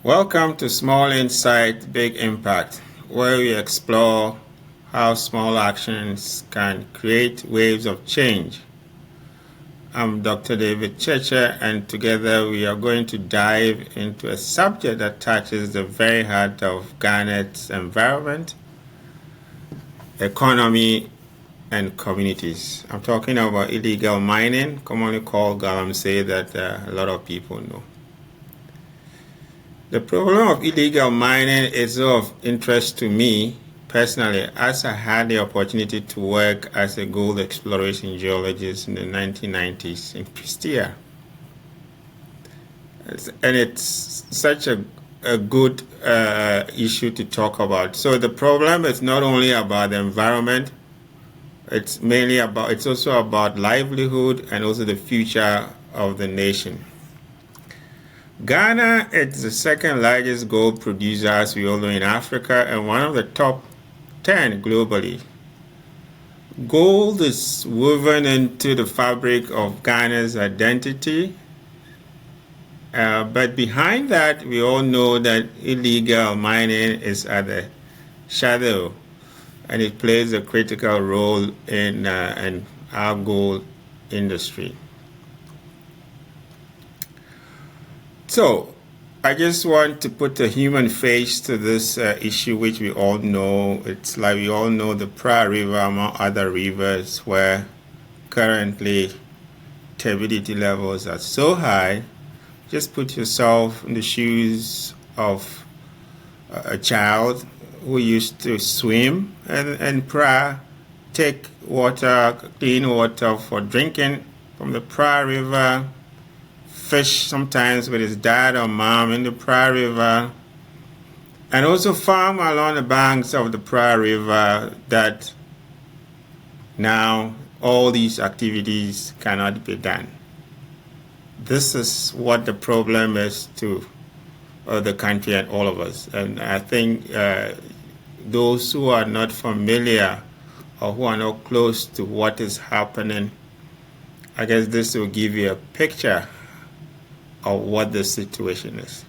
Welcome to Small Insight, Big Impact, where we explore how small actions can create waves of change. I'm Dr. David Tsetse, and together we are going to dive into a subject that touches the very heart of Ghana's environment, economy, and communities. I'm talking about illegal mining, commonly called Galamsey, that a lot of people know. The problem of illegal mining is of interest to me personally, as I had the opportunity to work as a gold exploration geologist in the 1990s in Pristia. And it's such a good issue to talk about. So the problem is not only about the environment, it's also about livelihood and also the future of the nation. Ghana is the second largest gold producer, as we all know, in Africa, and one of the top 10 globally. Gold is woven into the fabric of Ghana's identity, but behind that, we all know that illegal mining is at the shadow, and it plays a critical role in our gold industry. So, I just want to put a human face to this issue, which we all know. It's like we all know the Pra River, among other rivers, where currently turbidity levels are so high. Just put yourself in the shoes of a child who used to swim and Pra, take water, clean water for drinking from the Pra River, fish sometimes with his dad or mom in the Pra River, and also farm along the banks of the Pra River, that now all these activities cannot be done. This is what the problem is to the country and all of us. And I think those who are not familiar or who are not close to what is happening, I guess this will give you a picture of what the situation is.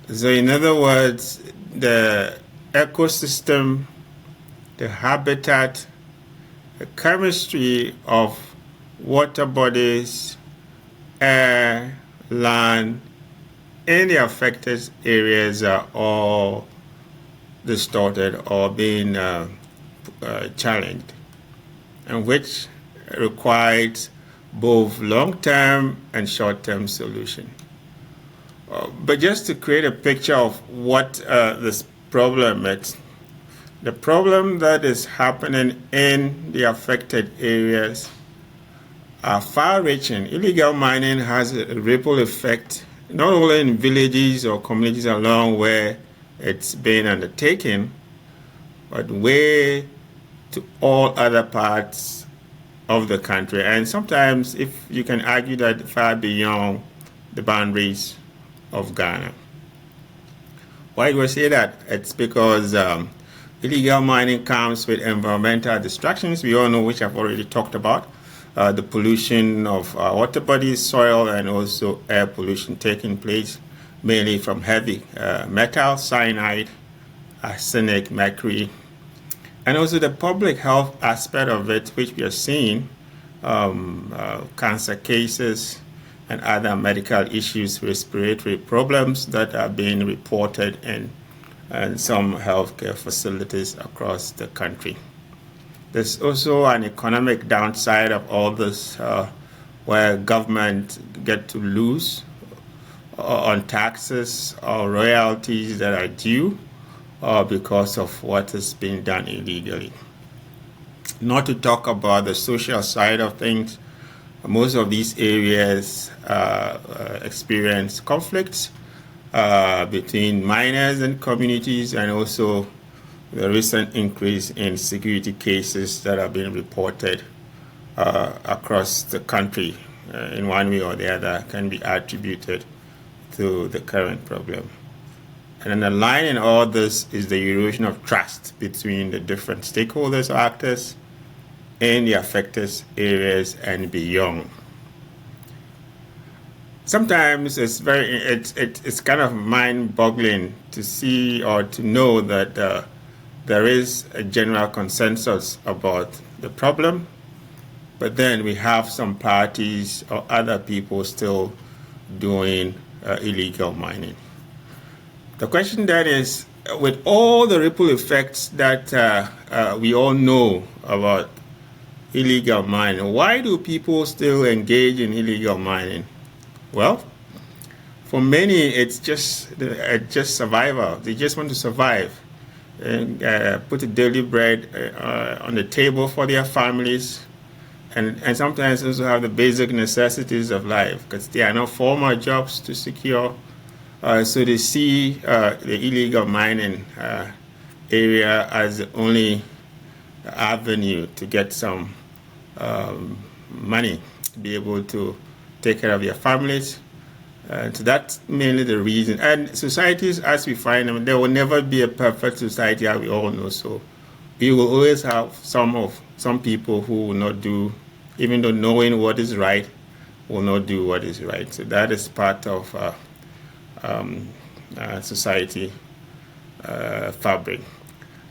So in other words, the ecosystem, the habitat, the chemistry of water bodies, air, land, in the affected areas are all distorted or being challenged, and which requires both long-term and short-term solution. But just to create a picture of what this problem is, the problem that is happening in the affected areas are far-reaching. Illegal mining has a ripple effect, not only in villages or communities along where it's being undertaken, but way to all other parts of the country, and sometimes, if you can argue, that far beyond the boundaries of Ghana. Why do I say that? It's because illegal mining comes with environmental distractions, we all know, which I've already talked about. The pollution of water bodies, soil, and also air pollution taking place mainly from heavy metal, cyanide, arsenic, mercury, and also the public health aspect of it, which we are seeing, cancer cases and other medical issues, respiratory problems that are being reported in some healthcare facilities across the country. There's also an economic downside of all this, where government get to lose on taxes or royalties that are due, because of what is being done illegally. Not to talk about the social side of things. Most of these areas experience conflicts between miners and communities, and also the recent increase in security cases that are being reported across the country in one way or the other can be attributed to the current problem. And underlying all this is the erosion of trust between the different stakeholders or actors in the affected areas and beyond. sometimes it's kind of mind-boggling to see or to know that there is a general consensus about the problem, but then we have some parties or other people still doing illegal mining. The question then is, with all the ripple effects that we all know about illegal mining, why do people still engage in illegal mining? Well, for many, it's just survival. They just want to survive and put a daily bread on the table for their families, and sometimes also have the basic necessities of life, because there are no formal jobs to secure. So they see the illegal mining area as the only avenue to get some money to be able to take care of their families. So that's mainly the reason. And societies, as we find them, there will never be a perfect society, as we all know. So we will always have some people who will not do, even though knowing what is right, will not do what is right. So that is part of society fabric.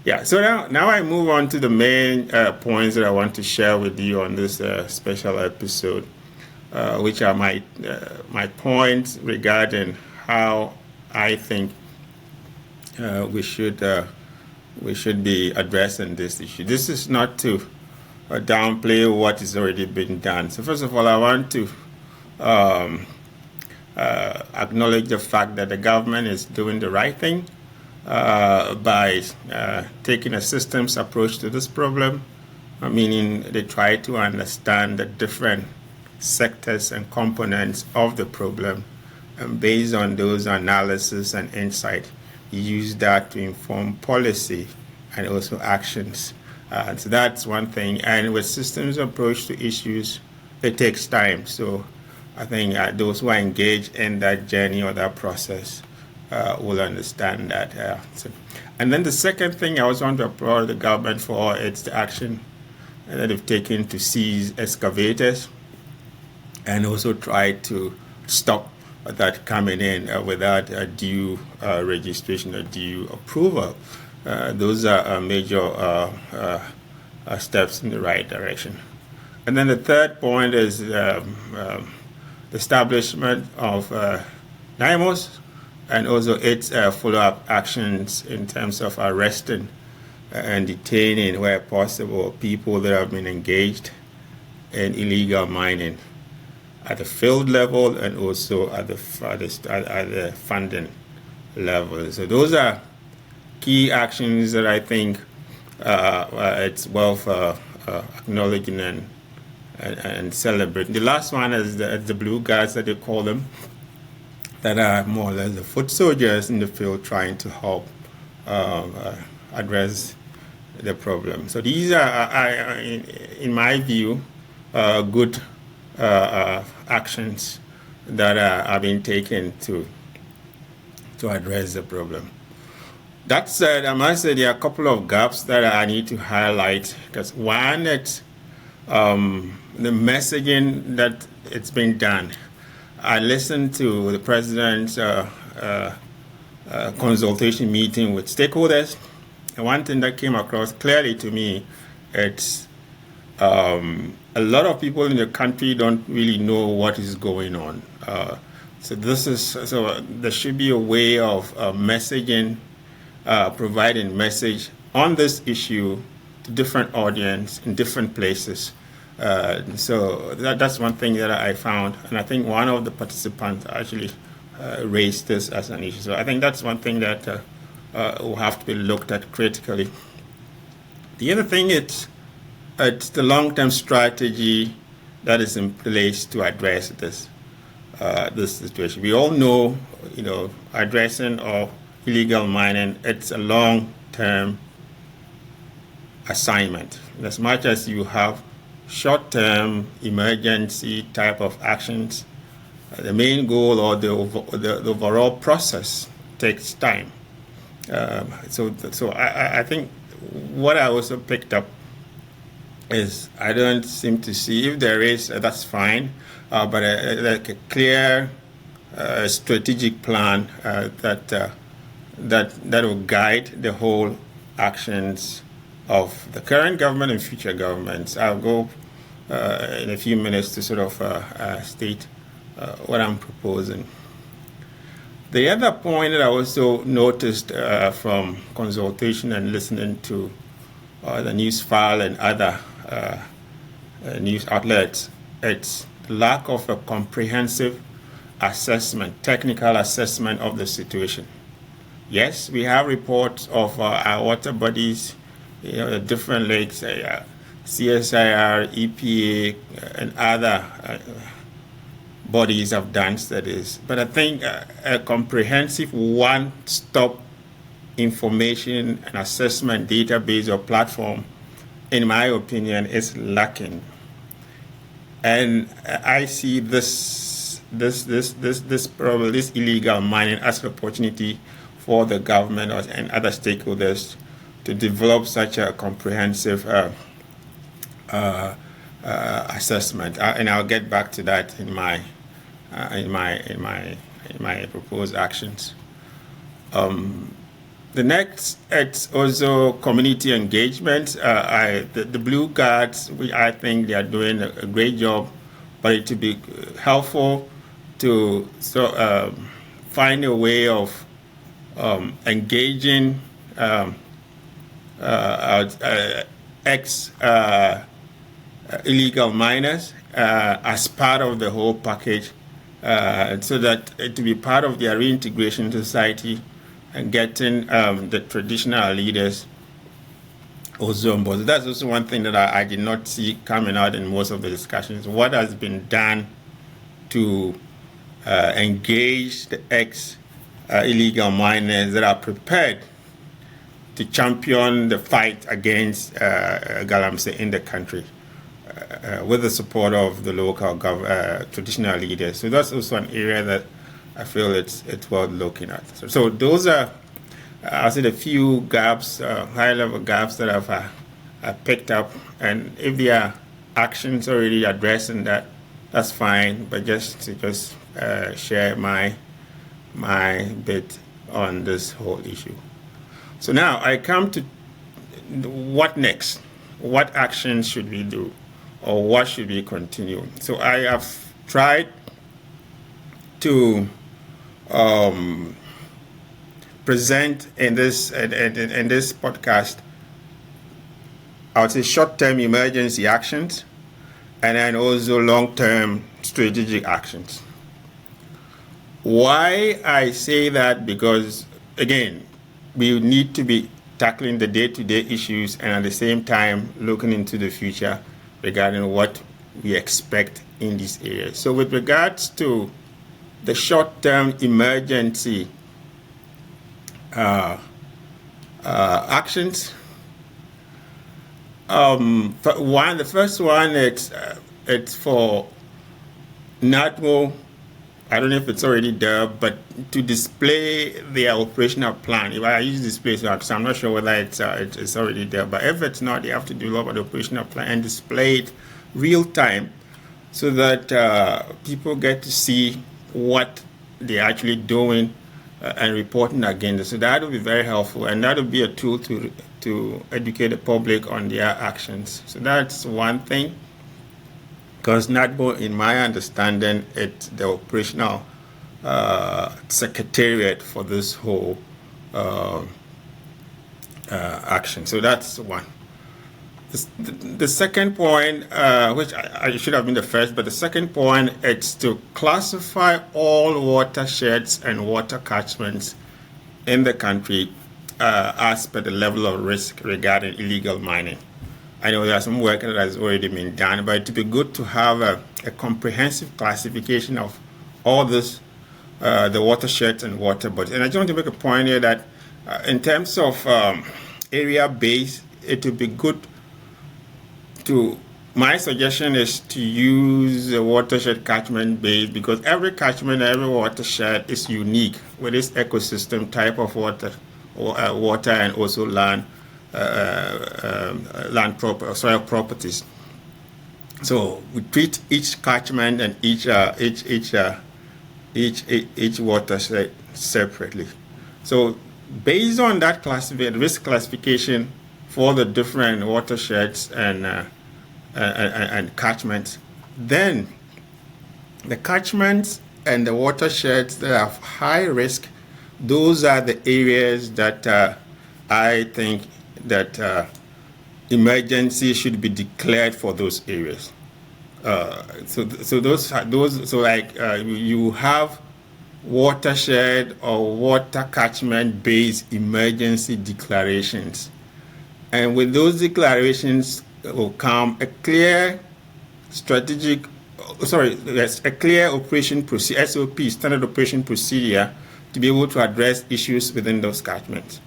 Yeah, so now I move on to the main points that I want to share with you on this special episode, which are my points regarding how I think we should be addressing this issue. This is not to downplay what has already been done. So first of all, I want to acknowledge the fact that the government is doing the right thing by taking a systems approach to this problem, meaning they try to understand the different sectors and components of the problem, and based on those analysis and insight, use that to inform policy and also actions. So that's one thing. And with systems approach to issues, it takes time. So I think those who are engaged in that journey or that process will understand that. And then the second thing I also want to applaud the government for, it's the action that they've taken to seize excavators and also try to stop that coming in without a due registration or due approval. Those are major steps in the right direction. And then the third point is the establishment of NIMOS and also its follow-up actions in terms of arresting and detaining, where possible, people that have been engaged in illegal mining at the field level and also at the funding level. So those are key actions that I think it's worth acknowledging and celebrating. The last one is the blue guards that they call them, that are more or less the foot soldiers in the field trying to help address the problem. So these are in my view, good actions that are being taken to address the problem. That said, I must say there are a couple of gaps that I need to highlight, because one, it's the messaging that it's been done. I listened to the president's consultation meeting with stakeholders, and one thing that came across clearly to me, it's a lot of people in the country don't really know what is going on. So there should be a way of messaging, providing message on this issue to different audience in different places. So that's one thing that I found, and I think one of the participants actually raised this as an issue. So I think that's one thing that will have to be looked at critically. The other thing it's the long-term strategy that is in place to address this situation. We all know, addressing of illegal mining, it's a long-term assignment. As much as you have short-term emergency type of actions, the main goal or the overall process takes time. So I think what I also picked up is I don't seem to see, if there is, that's fine, but like a clear strategic plan that will guide the whole actions of the current government and future governments. I'll go in a few minutes to sort of state what I'm proposing. The other point that I also noticed from consultation and listening to the news file and other news outlets, it's lack of a comprehensive assessment, technical assessment of the situation. Yes, we have reports of our water bodies, the different lakes, CSIR, EPA, and other bodies have done studies. But I think a comprehensive one-stop information and assessment database or platform, in my opinion, is lacking. And I see this illegal mining as an opportunity for the government and other stakeholders to develop such a comprehensive assessment. And I'll get back to that in my proposed actions. The next, it's also community engagement. The Blue Guards, I think they are doing a great job, but it would be helpful to find a way of engaging illegal miners as part of the whole package, so that it will be part of their reintegration to society, and getting the traditional leaders also on board. So that's also one thing that I did not see coming out in most of the discussions. What has been done to engage the illegal miners that are prepared to champion the fight against Galamsey in the country, with the support of the local traditional leaders. So that's also an area that I feel it's worth looking at. So those are, I'll say, the few gaps, high-level gaps that I've picked up. And if there are actions already addressing that, that's fine. But just to share my bit on this whole issue. So now I come to what next? What actions should we do, or what should we continue? So I have tried to present in this podcast, I would say, short-term emergency actions, and then also long-term strategic actions. Why I say that? Because, again, we need to be tackling the day-to-day issues and at the same time looking into the future regarding what we expect in these areas. So with regards to the short-term emergency actions, the first one, it's for NADMO. I don't know if it's already there, but to display their operational plan. If I use display, so I'm not sure whether it's already there, but if it's not, they have to develop an operational plan and display it real time, so that people get to see what they're actually doing and reporting against. So that will be very helpful, and that will be a tool to educate the public on their actions. So that's one thing. Because NADMO, in my understanding, it's the operational secretariat for this whole action. So that's one. The second point, which I should have been the first, but the second point, it's to classify all watersheds and water catchments in the country as per the level of risk regarding illegal mining. I know there's some work that has already been done, but it would be good to have a comprehensive classification of all this, the watersheds and water bodies. And I just want to make a point here that in terms of area base, it would be good my suggestion is to use a watershed catchment base, because every catchment, every watershed is unique with its ecosystem, type of water and also land soil properties. So we treat each catchment and each each watershed separately. So based on that risk classification for the different watersheds and catchments, then the catchments and the watersheds that have high risk, those are the areas that I think that emergency should be declared for those areas. So like you have watershed or water catchment based emergency declarations, and with those declarations will come a clear a clear operation procedure, SOP, standard operation procedure, to be able to address issues within those catchments.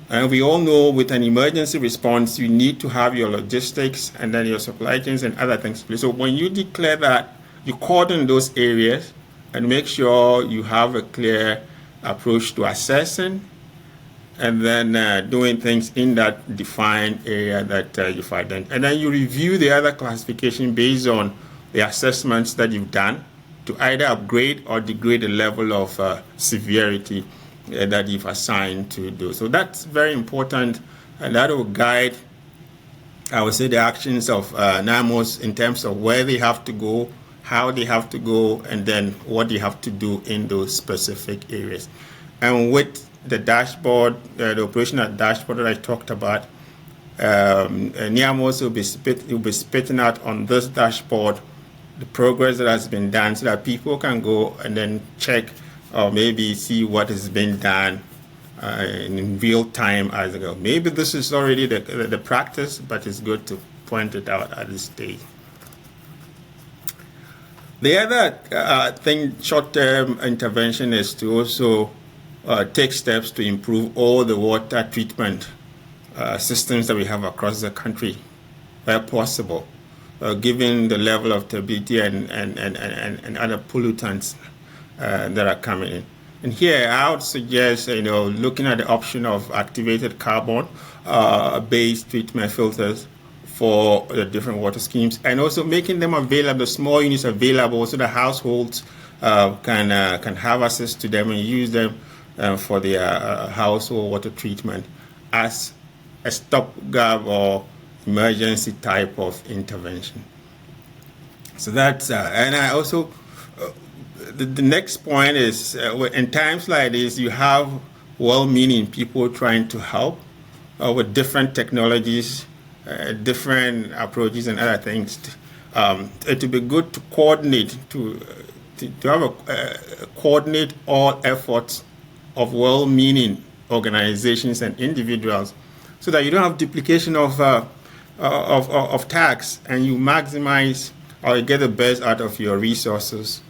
And we all know with an emergency response, you need to have your logistics and then your supply chains and other things. So when you declare that, you cordon those areas and make sure you have a clear approach to assessing and then doing things in that defined area that you've identified. And then you review the other classification based on the assessments that you've done to either upgrade or degrade the level of severity that you've assigned to do. So that's very important, and that will guide, I would say, the actions of NAMOs in terms of where they have to go, how they have to go, and then what they have to do in those specific areas. And with the dashboard, the operational dashboard that I talked about, NAMOs will be spitting out on this dashboard the progress that has been done so that people can go and then check or maybe see what has been done in real time as they go. Maybe this is already the practice, but it's good to point it out at this stage. The other thing, short-term intervention, is to also take steps to improve all the water treatment systems that we have across the country where possible, given the level of turbidity and other pollutants that are coming in. And here I would suggest, looking at the option of activated carbon based treatment filters for the different water schemes, and also making them available, the small units available, so that households can have access to them and use them for their household water treatment as a stopgap or emergency type of intervention. So that's and I also the next point is in times like this, you have well-meaning people trying to help with different technologies, different approaches and other things. It would be good to coordinate, to have coordinate all efforts of well-meaning organizations and individuals, so that you don't have duplication of tasks, and you maximize or you get the best out of your resources.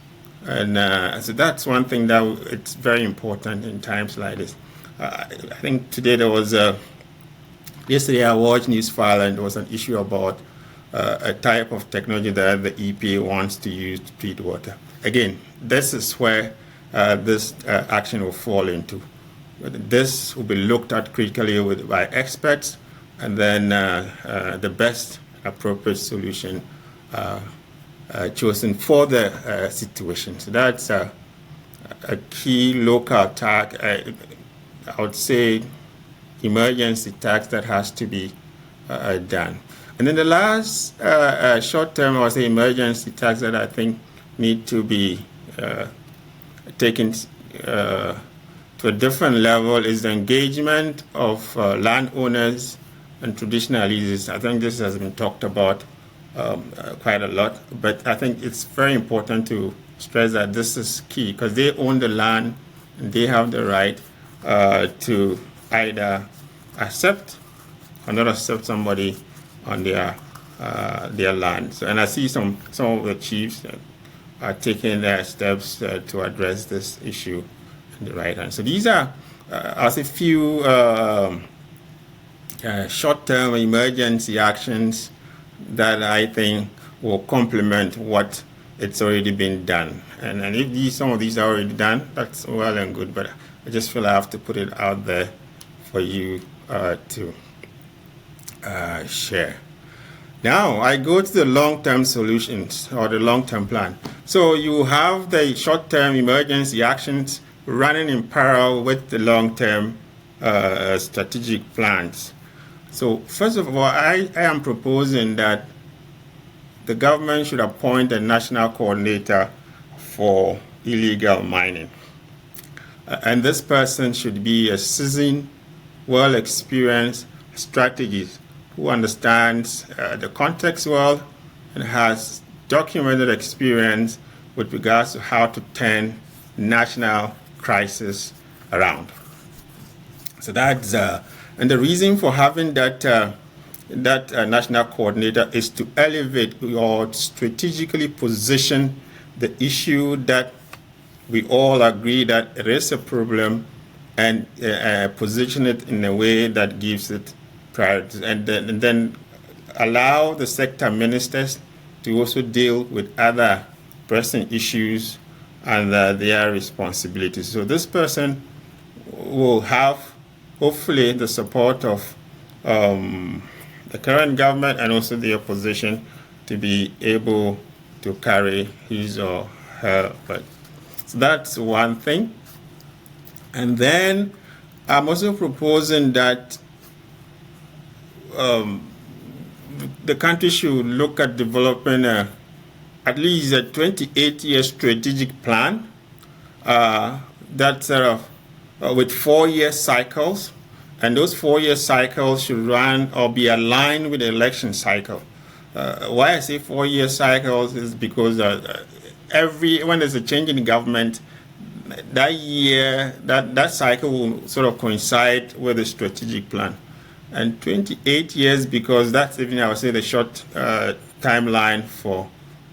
And so that's one thing that it's very important in times like this. I think today yesterday I watched Newsfile, and there was an issue about a type of technology that the EPA wants to use to treat water. Again, this is where this action will fall into. This will be looked at critically by experts, and then the best appropriate solution chosen for the situation. So that's a key local task. I would say emergency task that has to be done. And then the last short-term, I would say, emergency task that I think need to be taken to a different level is the engagement of landowners and traditional leases. I think this has been talked about quite a lot, but I think it's very important to stress that this is key, because they own the land and they have the right to either accept or not accept somebody on their land. So, and I see some of the chiefs are taking their steps to address this issue in the right hand. So these are, I'll say, few short-term emergency actions that I think will complement what it's already been done. And if some of these are already done, that's well and good, but I just feel I have to put it out there for you to share. Now I go to the long-term solutions or the long-term plan. So you have the short-term emergency actions running in parallel with the long-term strategic plans. So first of all, I am proposing that the government should appoint a national coordinator for illegal mining. And this person should be a seasoned, well-experienced strategist who understands the context well and has documented experience with regards to how to turn national crisis around. So that's and the reason for having that national coordinator is to elevate or strategically position the issue that we all agree that it is a problem, and position it in a way that gives it priority, and then allow the sector ministers to also deal with other pressing issues and their responsibilities. So this person will have, hopefully, the support of the current government and also the opposition to be able to carry his or her work. So that's one thing. And then I'm also proposing that the country should look at developing at least a 28-year strategic plan that sort of with 4-year cycles, and those 4-year cycles should run or be aligned with the election cycle. Why I say 4-year cycles is because when there's a change in government, that year, that cycle will sort of coincide with the strategic plan. And 28 years because that's even, I would say, the short timeline for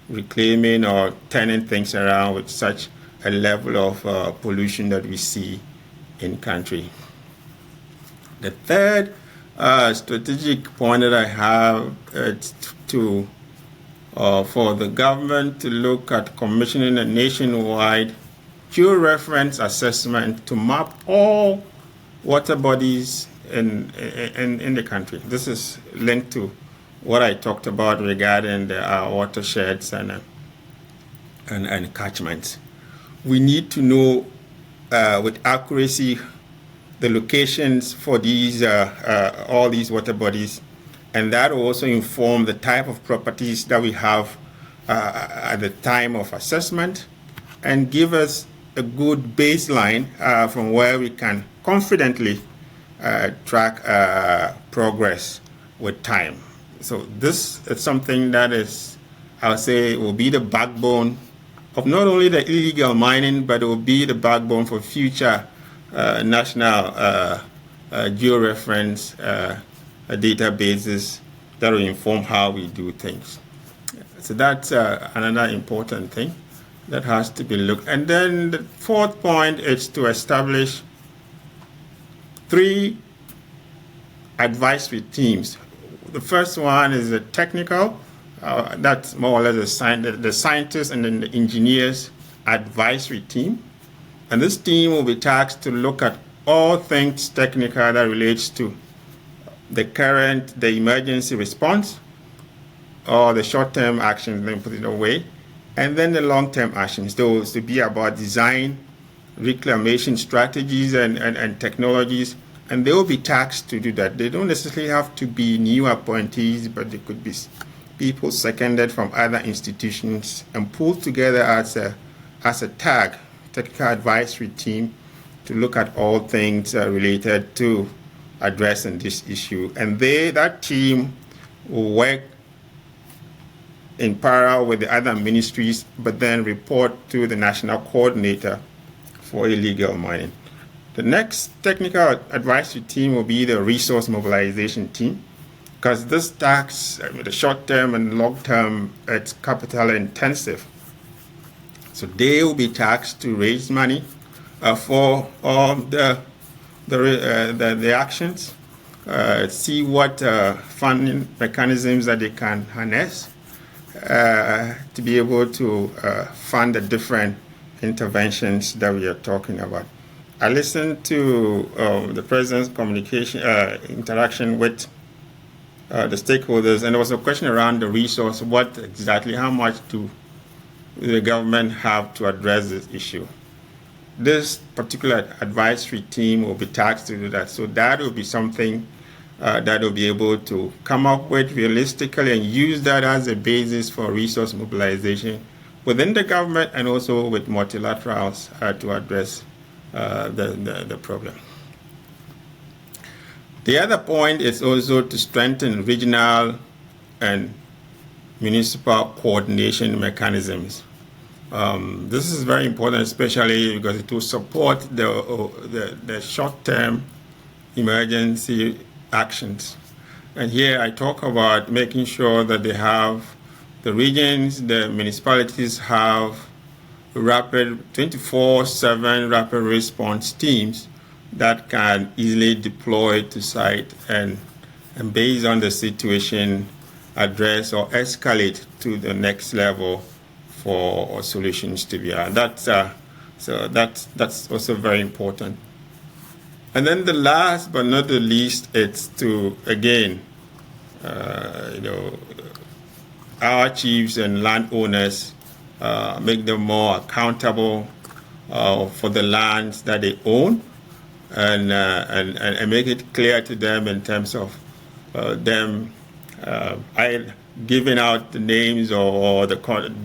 reclaiming or turning things around with such a level of pollution that we see in country. The third strategic point that I have is for the government to look at commissioning a nationwide georeference assessment to map all water bodies in the country. This is linked to what I talked about regarding the watersheds and catchments. We need to know with accuracy the locations for these all these water bodies, and that will also inform the type of properties that we have at the time of assessment, and give us a good baseline from where we can confidently track progress with time. So this is something that is, I would say, will be the backbone of not only the illegal mining, but it will be the backbone for future national georeference databases that will inform how we do things. So that's another important thing that has to be looked. And then the fourth point is to establish 3 advisory teams. The first one is a technical, that's more or less the scientists and then the engineers advisory team. And this team will be tasked to look at all things technical that relates to the emergency response, or the short-term actions, let me put it away, and then the long-term actions. Those to be about design, reclamation strategies and technologies, and they will be tasked to do that. They don't necessarily have to be new appointees, but they could be people seconded from other institutions and pulled together as a tag, technical advisory team, to look at all things related to addressing this issue. And that team will work in parallel with the other ministries, but then report to the national coordinator for illegal mining. The next technical advisory team will be the resource mobilization team, because this tax, the short-term and long-term, it's capital intensive. So they will be taxed to raise money for all the actions, see what funding mechanisms that they can harness to be able to fund the different interventions that we are talking about. I listened to the President's communication interaction with the stakeholders, and there was a question around the resource, what exactly, how much do the government have to address this issue. This particular advisory team will be tasked to do that. So that will be something that will be able to come up with realistically and use that as a basis for resource mobilization within the government and also with multilaterals to address the problem. The other point is also to strengthen regional and municipal coordination mechanisms. This is very important, especially because it will support the short-term emergency actions. And here I talk about making sure that they have, the regions, the municipalities have rapid 24/7 rapid response teams that can easily deploy to site and based on the situation address or escalate to the next level for solutions to be had. So that's also very important. And then the last but not the least, it's to again, our chiefs and landowners make them more accountable for the lands that they own, and make it clear to them in terms of them giving out the names or the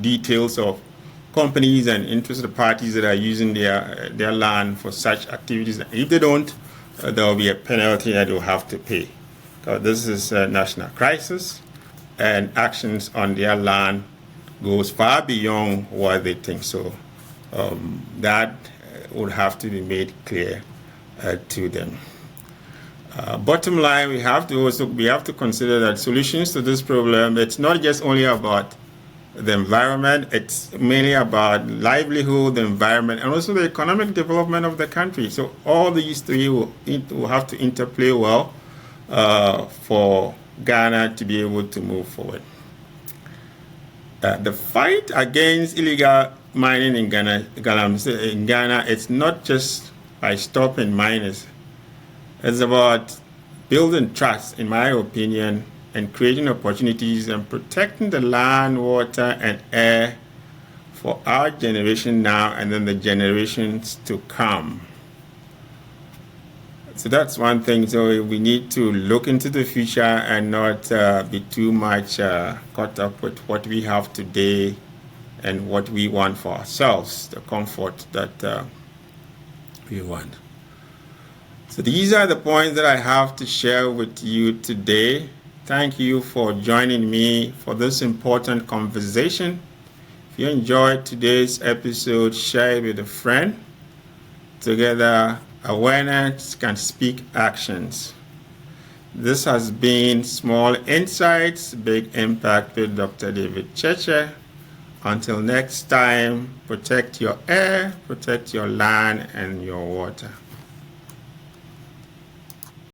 details of companies and interested parties that are using their land for such activities. If they don't, there will be a penalty that they'll have to pay. This is a national crisis, and actions on their land goes far beyond what they think. So that would have to be made clear to them. Bottom line, we have to consider that solutions to this problem, it's not just only about the environment, it's mainly about livelihood, the environment, and also the economic development of the country. So all these three will have to interplay well for Ghana to be able to move forward. The fight against illegal mining in Ghana, it's not just by stopping miners. It's about building trust, in my opinion, and creating opportunities and protecting the land, water, and air for our generation now and then the generations to come. So that's one thing. So we need to look into the future and not be too much caught up with what we have today and what we want for ourselves, the comfort that we want. So these are the points that I have to share with you today. Thank you for joining me for this important conversation. If you enjoyed today's episode, share it with a friend. Together, awareness can speak actions. This has been Small Insights, Big Impact with Dr. David Tsetse. Until next time, protect your air, protect your land and your water.